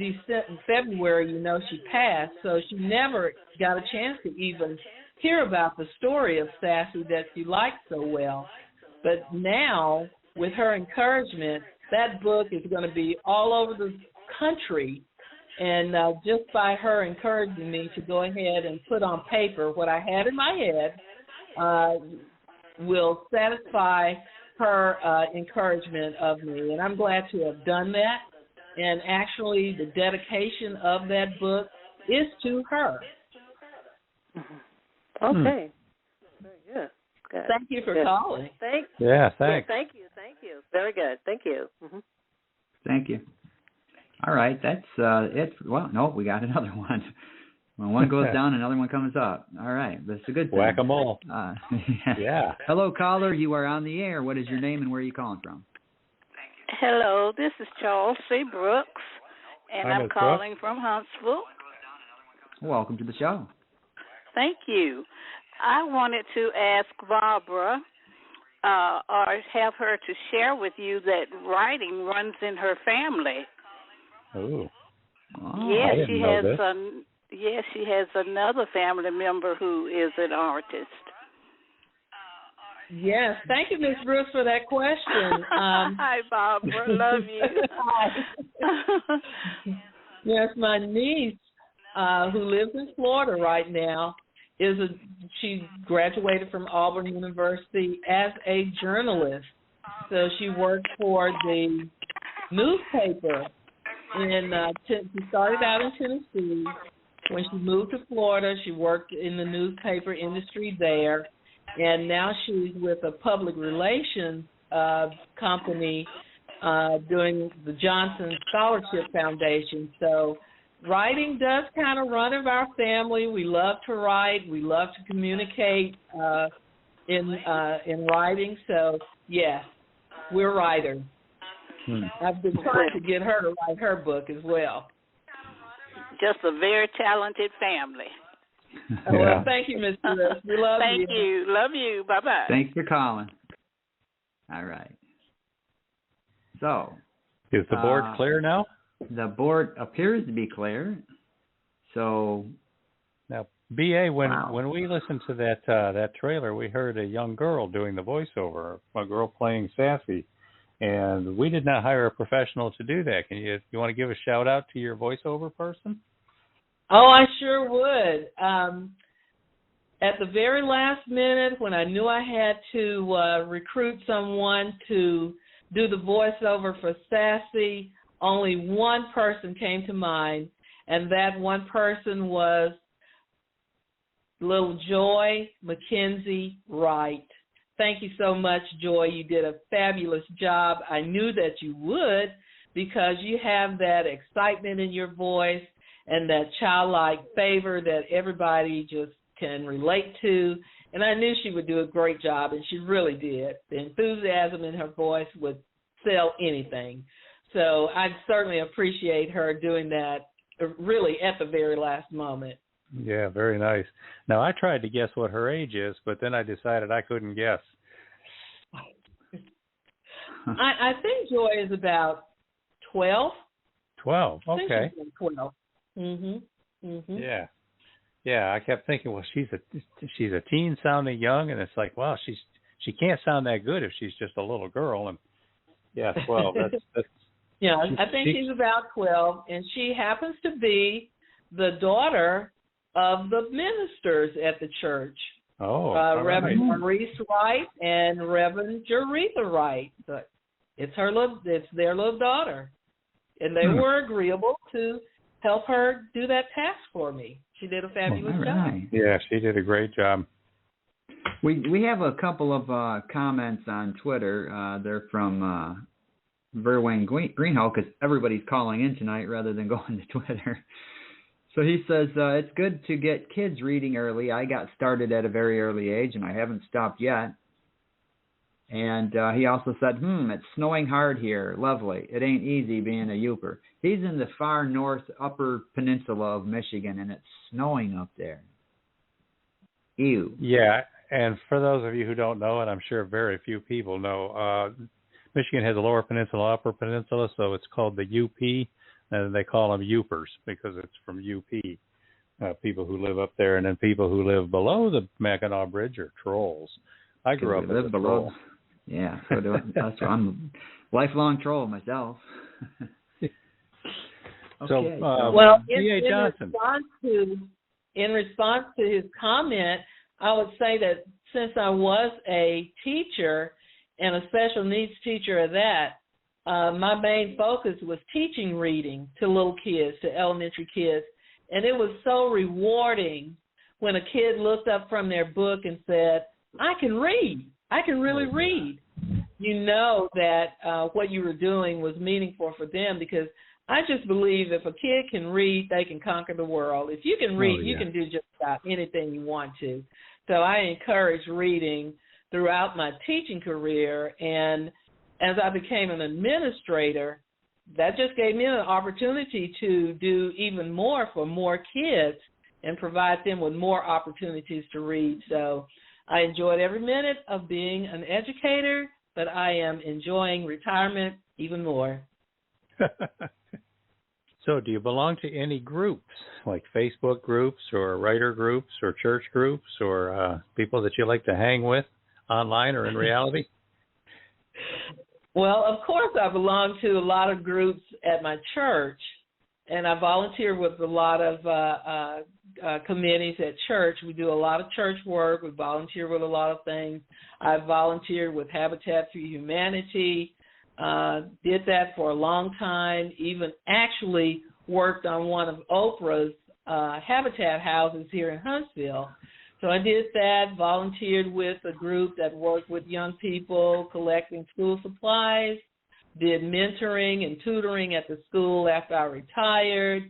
February, she passed, so she never got a chance to even hear about the story of Sassy that she liked so well. But now, with her encouragement, that book is going to be all over the country. And just by her encouraging me to go ahead and put on paper what I had in my head will satisfy her encouragement of me. And I'm glad to have done that. And actually, the dedication of that book is to her. Okay. Very good. Good. Thank you for calling. Thanks. Yeah, thanks. Yeah, thank you. Very good. Thank you. Thank you. All right, that's it. Well, no, we got another one. When one goes down, another one comes up. All right, that's a good thing. Whack-a-mole. Yeah. Hello, caller. You are on the air. What is your name and where are you calling from? Hello, this is Charles C. Brooks, and Hi, I'm Ms. calling from Huntsville. Welcome to the show. Thank you. I wanted to ask Barbara or have her to share with you that writing runs in her family. Oh. Yes, she has another family member who is an artist. Yes, thank you, Ms. Brooks, for that question. Hi, Barbara. Love you. Yes, my niece, who lives in Florida right now, she graduated from Auburn University as a journalist. So she worked for the newspaper. She started out in Tennessee. When she moved to Florida, she worked in the newspaper industry there. And now she's with a public relations company doing the Johnson Scholarship Foundation. So writing does kind of run in our family. We love to write. We love to communicate in writing. So yeah, we're writers. I've been trying to get her to write her book as well. Just a very talented family. Well, thank you, Ms. Lewis. We love you. Thank you. Love you. Bye-bye. Thanks for calling. All right. So, is the board clear now? The board appears to be clear. So, now, BA, when we listened to that trailer, we heard a young girl doing the voiceover, a girl playing Sassy, and we did not hire a professional to do that. Can you want to give a shout out to your voiceover person? Oh, I sure would. At the very last minute, when I knew I had to recruit someone to do the voiceover for Sassy, only one person came to mind, and that one person was little Joy Mackenzie Wright. Thank you so much, Joy. You did a fabulous job. I knew that you would because you have that excitement in your voice and that childlike favor that everybody just can relate to. And I knew she would do a great job, and she really did. The enthusiasm in her voice would sell anything. So I certainly appreciate her doing that really at the very last moment. Yeah, very nice. Now, I tried to guess what her age is, but then I decided I couldn't guess. I think Joy is about 12. 12, okay. I think she's 12. Mm-hmm. Yeah. I kept thinking, well, she's a teen sounding young, and it's like, wow, she can't sound that good if she's just a little girl. And yeah, 12. That's yeah, I think she's about 12, and she happens to be the daughter of the ministers at the church. Oh, Reverend Maurice Wright and Reverend Jaretha Wright. But it's their little daughter, and they were agreeable to help her do that task for me. She did a fabulous job. Yeah, she did a great job. We have a couple of comments on Twitter. They're from Verwayne Greenhow, because everybody's calling in tonight rather than going to Twitter. So he says, it's good to get kids reading early. I got started at a very early age, and I haven't stopped yet. And he also said, it's snowing hard here. Lovely. It ain't easy being a Youper. He's in the far north upper peninsula of Michigan, and it's snowing up there. Ew. Yeah, and for those of you who don't know, and I'm sure very few people know, Michigan has a lower peninsula, upper peninsula, so it's called the UP, and they call them Youpers because it's from UP, people who live up there, and then people who live below the Mackinac Bridge are trolls. I grew up as a troll. Yeah, so that's why I'm a lifelong troll myself. Okay. Well, in response to his comment, I would say that since I was a teacher and a special needs teacher at that, my main focus was teaching reading to little kids, to elementary kids. And it was so rewarding when a kid looked up from their book and said, I can read. I can really read. You know that what you were doing was meaningful for them, because I just believe if a kid can read, they can conquer the world. If you can read, you can do just about anything you want to. So I encourage reading throughout my teaching career. And as I became an administrator, that just gave me an opportunity to do even more for more kids and provide them with more opportunities to read. So I enjoyed every minute of being an educator, but I am enjoying retirement even more. So do you belong to any groups, like Facebook groups or writer groups or church groups or people that you like to hang with online or in reality? Well, of course, I belong to a lot of groups at my church, and I volunteer with a lot of committees at church. We do a lot of church work. We volunteer with a lot of things. I volunteered with Habitat for Humanity, did that for a long time, even actually worked on one of Oprah's Habitat houses here in Huntsville. So I did that, volunteered with a group that worked with young people collecting school supplies, did mentoring and tutoring at the school after I retired,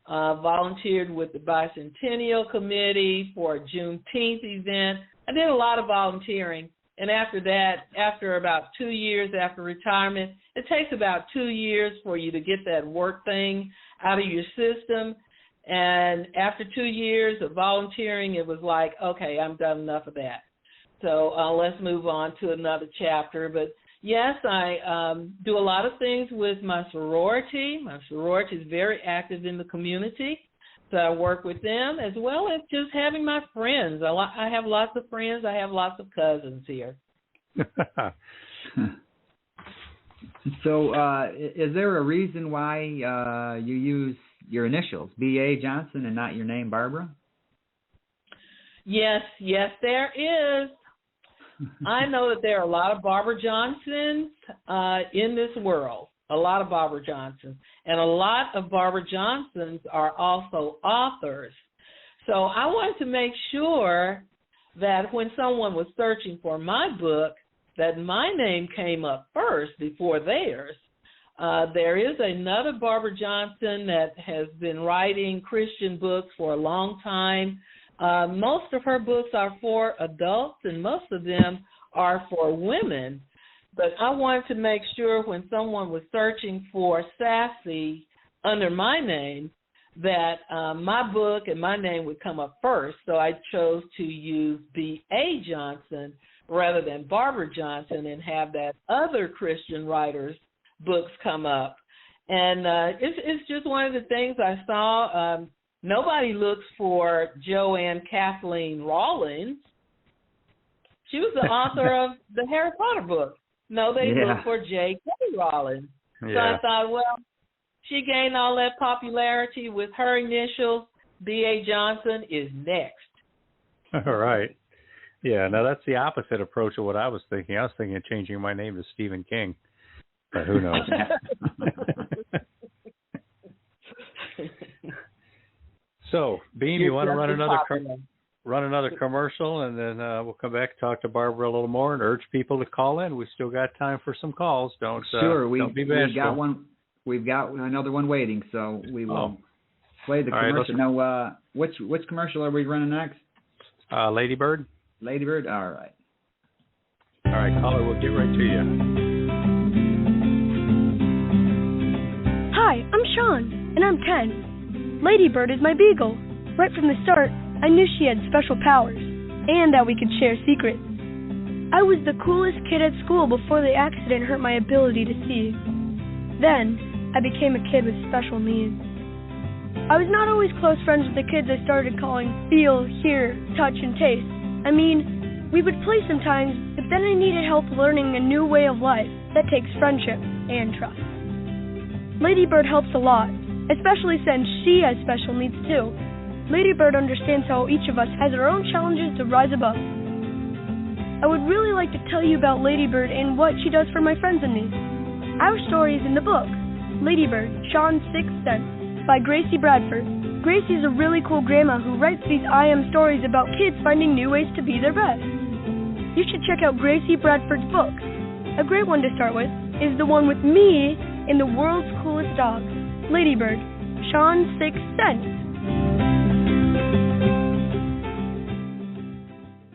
volunteered with the Bicentennial Committee for a Juneteenth event I did a lot of volunteering. And after that, after about 2 years after retirement, it takes about 2 years for you to get that work thing out of your system. And after 2 years of volunteering, it was like, okay, I'm done enough of that. So let's move on to another chapter. But yes, I do a lot of things with my sorority. My sorority is very active in the community. So I work with them as well as just having my friends. I have lots of friends. I have lots of cousins here. So is there a reason why you use your initials, B.A. Johnson, and not your name, Barbara? Yes, there is. I know that there are a lot of Barbara Johnsons in this world. A lot of Barbara Johnsons. And a lot of Barbara Johnsons are also authors. So I wanted to make sure that when someone was searching for my book, that my name came up first before theirs. There is another Barbara Johnson that has been writing Christian books for a long time. Most of her books are for adults, and most of them are for women. But I wanted to make sure when someone was searching for Sassy under my name that my book and my name would come up first. So I chose to use B.A. Johnson rather than Barbara Johnson and have that other Christian writer's books come up. And it's just one of the things I saw. Nobody looks for Joanne Kathleen Rawlins. She was the author of the Harry Potter book. No, they look for J.K. Rowling. So I thought, well, she gained all that popularity with her initials. B.A. Johnson is next. All right. Yeah, now that's the opposite approach of what I was thinking. I was thinking of changing my name to Stephen King. But who knows? So, Beem, you want to run another commercial, and then we'll come back and talk to Barbara a little more and urge people to call in. We've still got time for some calls. Don't be bashful. We've got another one waiting, so we will play the commercial. Now, which commercial are we running next? Lady Bird. Lady Bird? All right. All right, caller, we'll get right to you. Hi, I'm Sean, and I'm 10. Lady Bird is my beagle. Right from the start, I knew she had special powers, and that we could share secrets. I was the coolest kid at school before the accident hurt my ability to see. Then, I became a kid with special needs. I was not always close friends with the kids I started calling feel, hear, touch, and taste. I mean, we would play sometimes, but then I needed help learning a new way of life that takes friendship and trust. Lady Bird helps a lot, especially since she has special needs too. Lady Bird understands how each of us has our own challenges to rise above. I would really like to tell you about Lady Bird and what she does for my friends and me. Our story is in the book, Lady Bird, Sean's Sixth Sense, by Gracie Bradford. Gracie is a really cool grandma who writes these I Am stories about kids finding new ways to be their best. You should check out Gracie Bradford's books. A great one to start with is the one with me and the world's coolest dog, Lady Bird, Sean's Sixth Sense.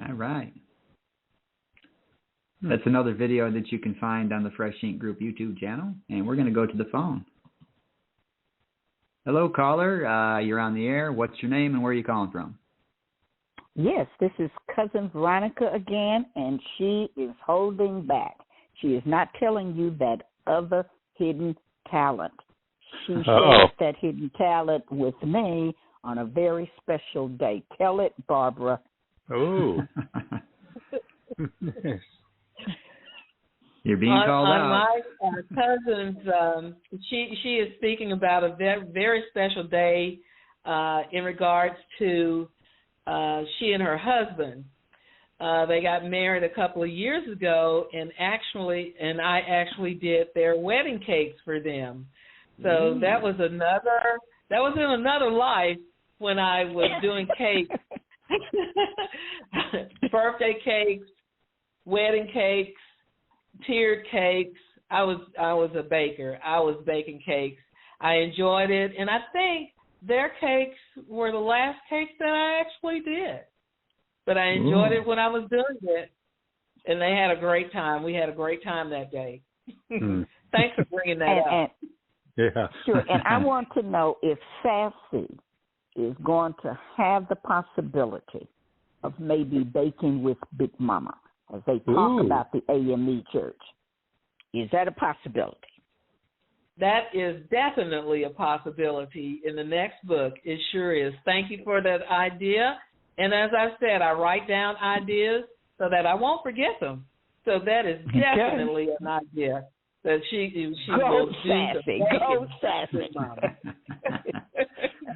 All right. That's another video that you can find on the Fresh Ink Group YouTube channel, and we're going to go to the phone. Hello, caller. You're on the air. What's your name and where are you calling from? Yes, this is Cousin Veronica again, and she is holding back. She is not telling you that other hidden talent. She shares that hidden talent with me on a very special day. Tell it, Barbara. Oh. You're being called out. My cousin's, she is speaking about a very, very special day in regards to she and her husband. They got married a couple of years ago, and I actually did their wedding cakes for them. So that was in another life when I was doing cakes, birthday cakes, wedding cakes, tiered cakes. I was a baker. I was baking cakes. I enjoyed it, and I think their cakes were the last cakes that I actually did. but I enjoyed it when I was doing it. And they had a great time. We had a great time that day. Thanks for bringing that up. Yeah. Sure. And I want to know if Sassy is going to have the possibility of maybe baking with Big Mama as they talk about the AME Church. Is that a possibility? That is definitely a possibility in the next book. It sure is. Thank you for that idea. And as I said, I write down ideas so that I won't forget them. So that is definitely an idea that she will do. Sassy. Go Sassy.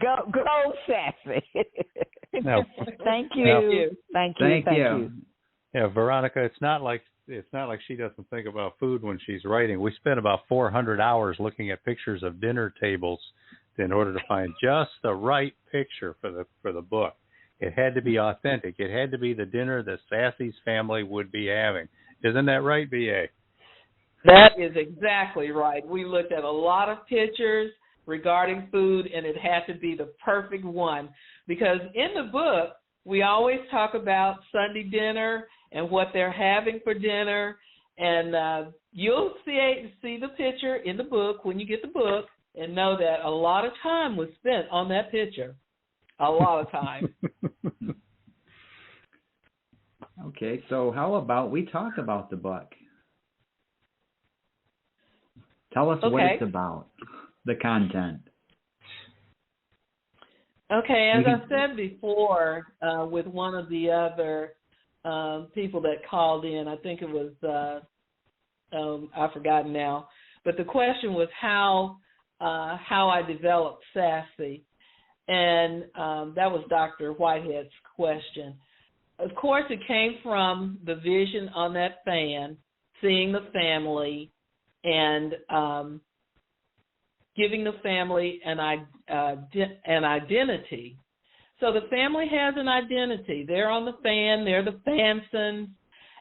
Go Sassy. No. Thank you. Thank you. Yeah, Veronica, it's not like she doesn't think about food when she's writing. We spent about 400 hours looking at pictures of dinner tables in order to find just the right picture for the book. It had to be authentic. It had to be the dinner that Sassy's family would be having. Isn't that right, B.A.? That is exactly right. We looked at a lot of pictures regarding food, and it had to be the perfect one. Because in the book, we always talk about Sunday dinner and what they're having for dinner. And you'll see the picture in the book when you get the book and know that a lot of time was spent on that picture. A lot of time. Okay, so how about we talk about the book? Tell us what it's about, the content. Okay, as I said before, with one of the other people that called in, I think it was, I've forgotten now, but the question was how I developed Sassy. And that was Dr. Whitehead's question. Of course, it came from the vision on that fan, seeing the family, and giving the family an identity. So the family has an identity. They're on the fan. They're the Fansons.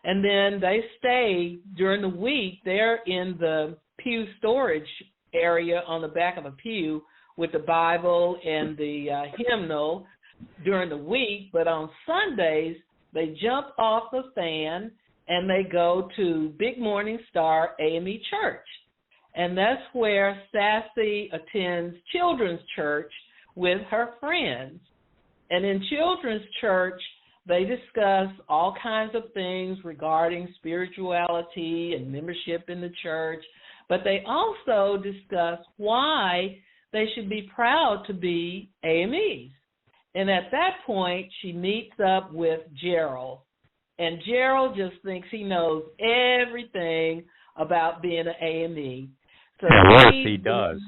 And then they stay during the week. They're in the pew storage area on the back of a pew with the Bible and the hymnal during the week, but on Sundays, they jump off the fan and they go to Big Morning Star AME Church. And that's where Sassy attends children's church with her friends. And in children's church, they discuss all kinds of things regarding spirituality and membership in the church, but they also discuss why they should be proud to be AMEs. And at that point, she meets up with Gerald. And Gerald just thinks he knows everything about being an AME. So he does.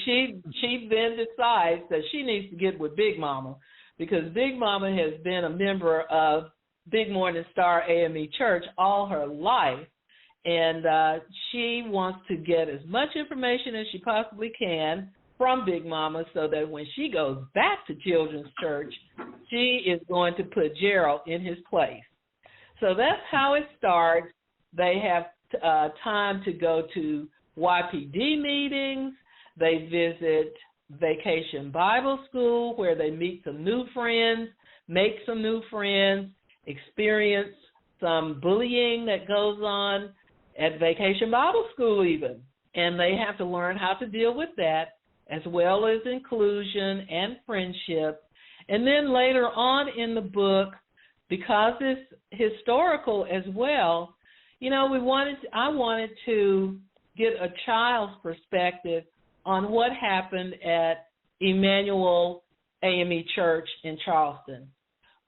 She then decides that she needs to get with Big Mama, because Big Mama has been a member of Big Morning Star AME Church all her life. And she wants to get as much information as she possibly can from Big Mama so that when she goes back to children's church, she is going to put Gerald in his place. So that's how it starts. They have time to go to YPD meetings. They visit Vacation Bible School where they meet some new friends, make some new friends, experience some bullying that goes on at Vacation Bible School even. And they have to learn how to deal with that, as well as inclusion and friendship. And then later on in the book, because it's historical as well, you know, I wanted to get a child's perspective on what happened at Emmanuel AME Church in Charleston.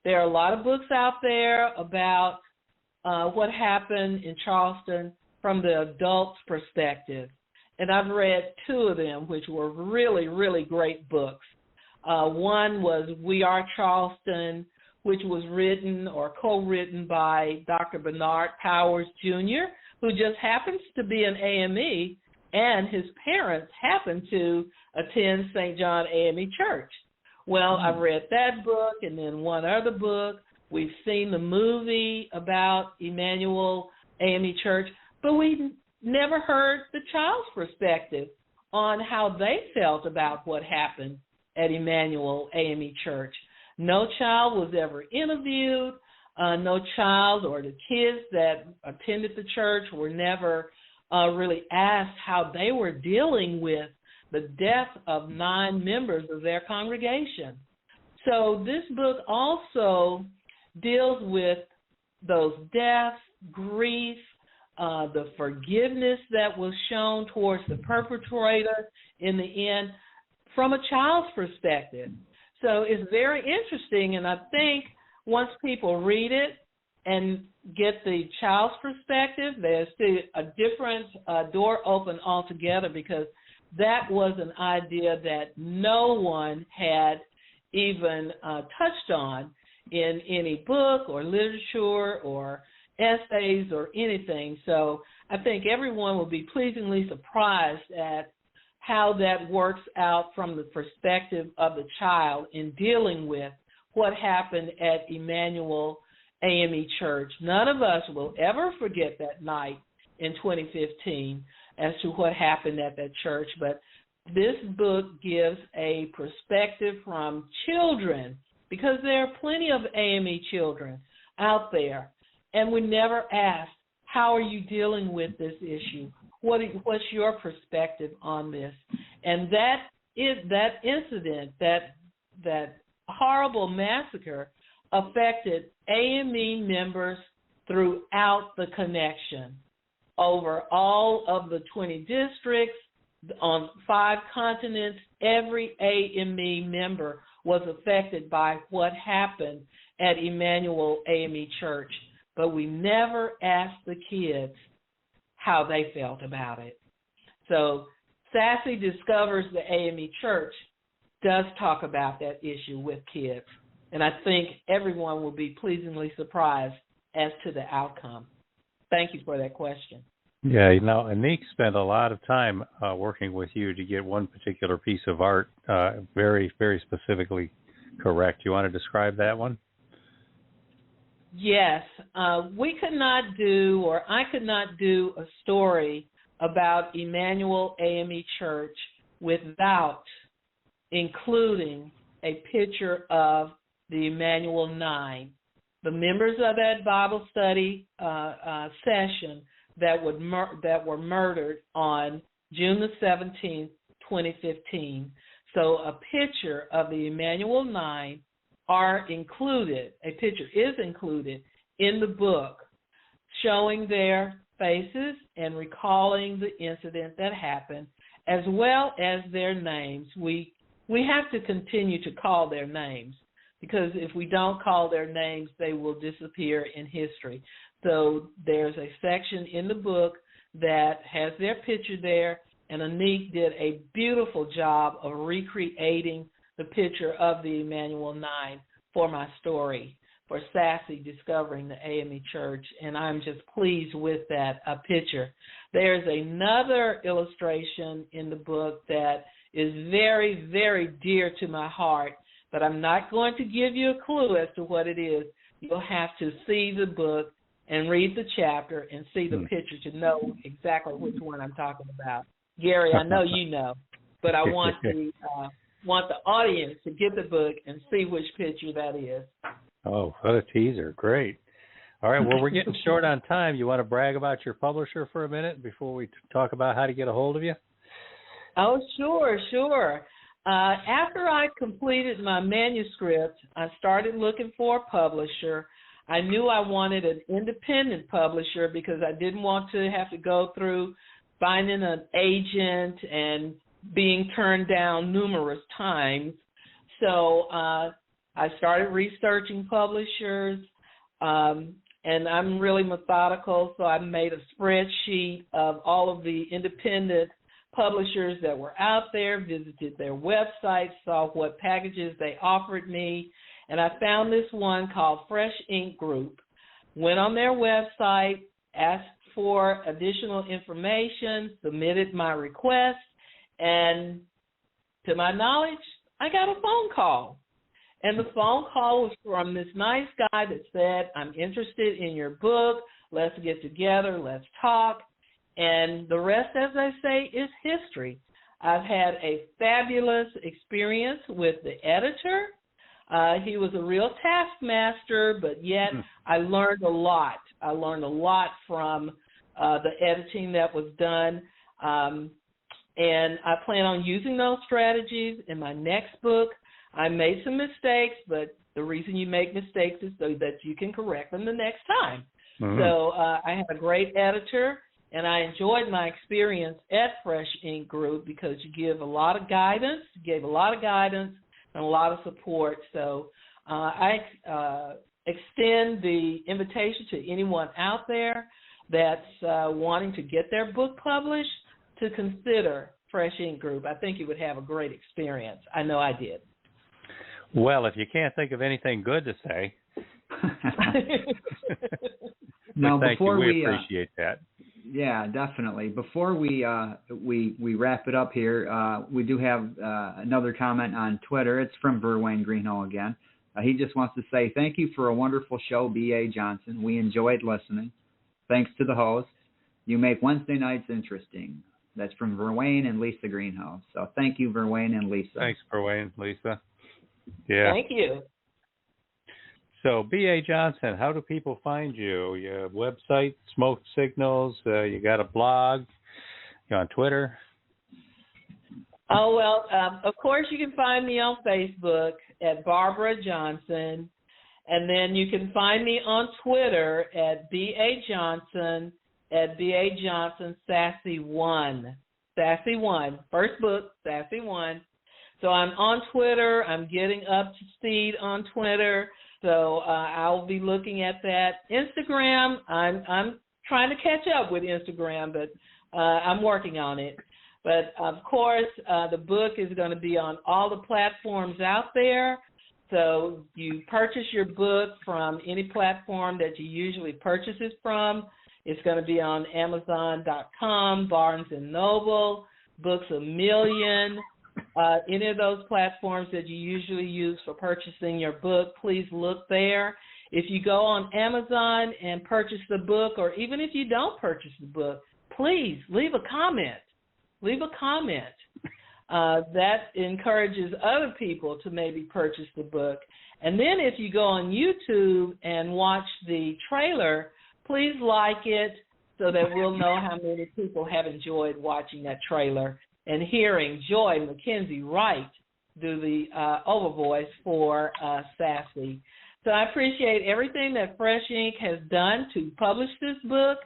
There are a lot of books out there about what happened in Charleston from the adult's perspective. And I've read two of them, which were really, really great books. One was We Are Charleston, which was written or co-written by Dr. Bernard Powers, Jr., who just happens to be an AME, and his parents happen to attend St. John AME Church. Well, I've read that book and then one other book. We've seen the movie about Emmanuel AME Church, but we never heard the child's perspective on how they felt about what happened at Emmanuel AME Church. No child was ever interviewed. No child or the kids that attended the church were never really asked how they were dealing with the death of 9 members of their congregation. So this book also deals with those deaths, grief, the forgiveness that was shown towards the perpetrator in the end from a child's perspective. So it's very interesting, and I think once people read it and get the child's perspective, there's a different door open altogether, because that was an idea that no one had even touched on in any book or literature or essays or anything. So I think everyone will be pleasantly surprised at how that works out from the perspective of the child in dealing with what happened at Emmanuel AME Church. None of us will ever forget that night in 2015 as to what happened at that church, but this book gives a perspective from children, because there are plenty of AME children out there, and we never asked, how are you dealing with this issue? What's your perspective on this? And that incident, that horrible massacre, affected AME members throughout the connection, over all of the 20 districts, on 5 continents. Every AME member was affected by what happened at Emmanuel AME Church, but we never asked the kids how they felt about it. So Sassy Discovers the AME Church does talk about that issue with kids, and I think everyone will be pleasantly surprised as to the outcome. Thank you for that question. Yeah, Anique spent a lot of time working with you to get one particular piece of art very, very specifically correct. You want to describe that one? Yes. We could not do, or I could not do, a story about Emmanuel AME Church without including a picture of the Emmanuel 9, the members of that Bible study session that were murdered on June the 17th, 2015. So a picture of the Emmanuel 9 a picture is included in the book, showing their faces and recalling the incident that happened, as well as their names. We have to continue to call their names, because if we don't call their names, they will disappear in history. So there's a section in the book that has their picture there, and Anique did a beautiful job of recreating the picture of the Emmanuel 9 for my story, for Sassy Discovering the AME Church, and I'm just pleased with that picture. There's another illustration in the book that is very, very dear to my heart, but I'm not going to give you a clue as to what it is. You'll have to see the book and read the chapter and see the picture to know exactly which one I'm talking about. Gary, I know you know, but I want the audience to get the book and see which picture that is. Oh, what a teaser. Great. All right, well, we're getting short on time. You want to brag about your publisher for a minute before we talk about how to get a hold of you? Oh, sure. After I completed my manuscript, I started looking for a publisher. I knew I wanted an independent publisher because I didn't want to have to go through finding an agent and being turned down numerous times. So I started researching publishers, and I'm really methodical, so I made a spreadsheet of all of the independent publishers that were out there, visited their websites, saw what packages they offered me, and I found this one called Fresh Ink Group. Went on their website, asked for additional information, submitted my request, and to my knowledge, I got a phone call. And the phone call was from this nice guy that said, I'm interested in your book, let's get together, let's talk. And the rest, as I say, is history. I've had a fabulous experience with the editor. He was a real taskmaster, but yet I learned a lot. I learned a lot from the editing that was done. And I plan on using those strategies in my next book. I made some mistakes, but the reason you make mistakes is so that you can correct them the next time. So I had a great editor, and I enjoyed my experience at Fresh Ink Group because you give a lot of guidance, and a lot of support. So I extend the invitation to anyone out there that's wanting to get their book published to consider Fresh Ink Group. I think you would have a great experience. I know I did. Well, if you can't think of anything good to say, now, before we appreciate that. Yeah, definitely. Before we wrap it up here, we do have another comment on Twitter. It's from Verwayne Greenhill again. He just wants to say, thank you for a wonderful show, B.A. Johnson. We enjoyed listening. Thanks to the host. You make Wednesday nights interesting. That's from Verwayne and Lisa Greenhouse. So thank you, Verwayne and Lisa. Thanks, Verwayne, Lisa. Yeah. Thank you. So, B.A. Johnson, how do people find you? Your website, Smoke Signals, you got a blog, you're on Twitter? Oh, well, of course you can find me on Facebook at Barbara Johnson, and then you can find me on Twitter at B.A. Johnson, at B.A. Johnson Sassy1. Sassy1. First book, Sassy1. So I'm on Twitter. I'm getting up to speed on Twitter. So I'll be looking at that. Instagram, I'm trying to catch up with Instagram, but I'm working on it. But, of course, the book is going to be on all the platforms out there. So you purchase your book from any platform that you usually purchase it from. It's going to be on Amazon.com, Barnes & Noble, Books A Million, any of those platforms that you usually use for purchasing your book. Please look there. If you go on Amazon and purchase the book, or even if you don't purchase the book, please leave a comment. Leave a comment. That encourages other people to maybe purchase the book. And then if you go on YouTube and watch the trailer, please like it so that we'll know how many people have enjoyed watching that trailer and hearing Joy Mackenzie Wright do the overvoice for Sassy. So I appreciate everything that Fresh Ink has done to publish this book.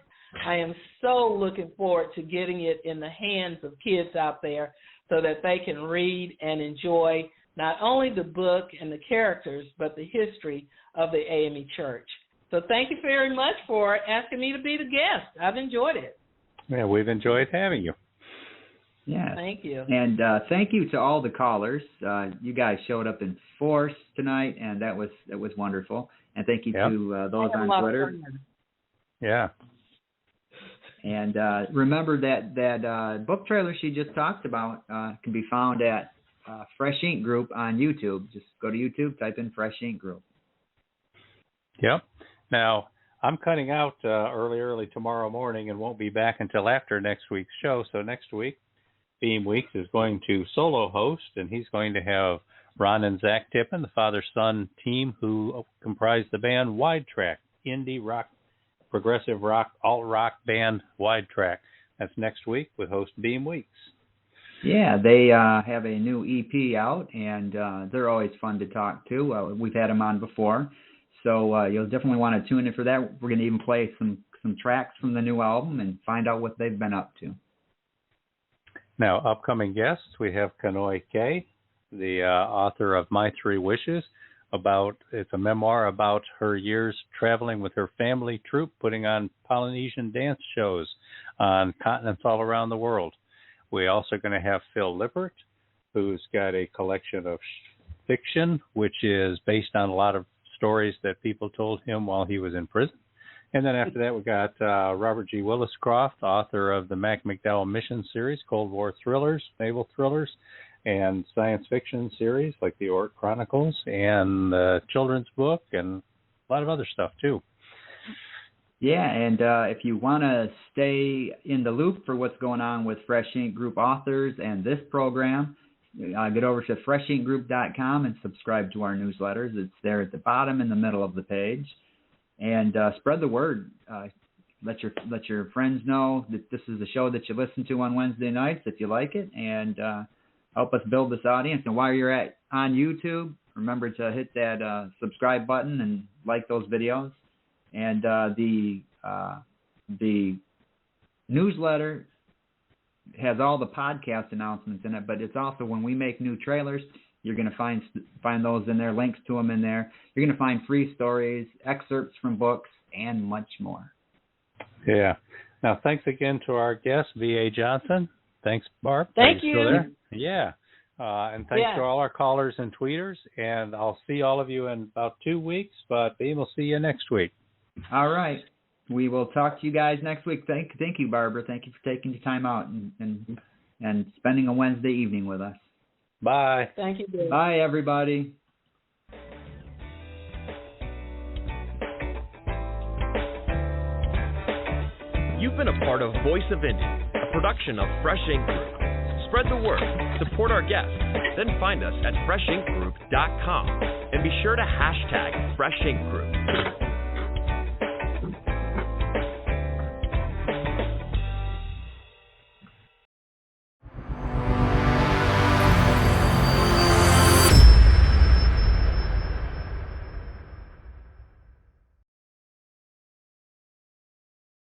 I am so looking forward to getting it in the hands of kids out there so that they can read and enjoy not only the book and the characters, but the history of the AME Church. So thank you very much for asking me to be the guest. I've enjoyed it. Yeah, we've enjoyed having you. Yeah. Thank you. And thank you to all the callers. You guys showed up in force tonight, and that was wonderful. And thank you to those on Twitter. Yeah. And remember that book trailer she just talked about can be found at Fresh Ink Group on YouTube. Just go to YouTube, type in Fresh Ink Group. Yep. Now, I'm cutting out early tomorrow morning and won't be back until after next week's show. So next week, Beem Weeks is going to solo host, and he's going to have Ron and Zach Tippin, the father-son team who comprise the band Wide Track, indie rock, progressive rock, alt-rock band Wide Track. That's next week with host Beem Weeks. Yeah, they have a new EP out, and they're always fun to talk to. We've had them on before, so you'll definitely want to tune in for that. We're going to even play some tracks from the new album and find out what they've been up to. Now, upcoming guests, we have Kanoi Kay, the author of My Three Wishes. It's a memoir about her years traveling with her family troupe, putting on Polynesian dance shows on continents all around the world. We're also going to have Phil Lippert, who's got a collection of fiction, which is based on a lot of stories that people told him while he was in prison. And then after that, we got Robert G. Williscroft, author of the Mac McDowell Mission series, Cold War thrillers, naval thrillers, and science fiction series like the Orc Chronicles and the children's book and a lot of other stuff, too. Yeah, and if you want to stay in the loop for what's going on with Fresh Ink Group authors and this program, get over to freshinkgroup.com and subscribe to our newsletters. It's there at the bottom in the middle of the page. And spread the word. Let your friends know that this is a show that you listen to on Wednesday nights if you like it, and help us build this audience. And while you're on YouTube, remember to hit that subscribe button and like those videos. And the newsletter has all the podcast announcements in it, but it's also when we make new trailers, you're going to find those in there, links to them in there. You're going to find free stories, excerpts from books, and much more. Yeah. Now, thanks again to our guest, V.A. Johnson. Thanks, Barb. Thank you. Yeah. And thanks to all our callers and tweeters. And I'll see all of you in about 2 weeks, but Beem will see you next week. All right. We will talk to you guys next week. Thank you, Barbara. Thank you for taking the time out and spending a Wednesday evening with us. Bye. Thank you, Dave. Bye, everybody. You've been a part of Voice of Indie, a production of Fresh Ink Group. Spread the word, support our guests, then find us at freshinkgroup.com and be sure to hashtag Fresh Ink Group.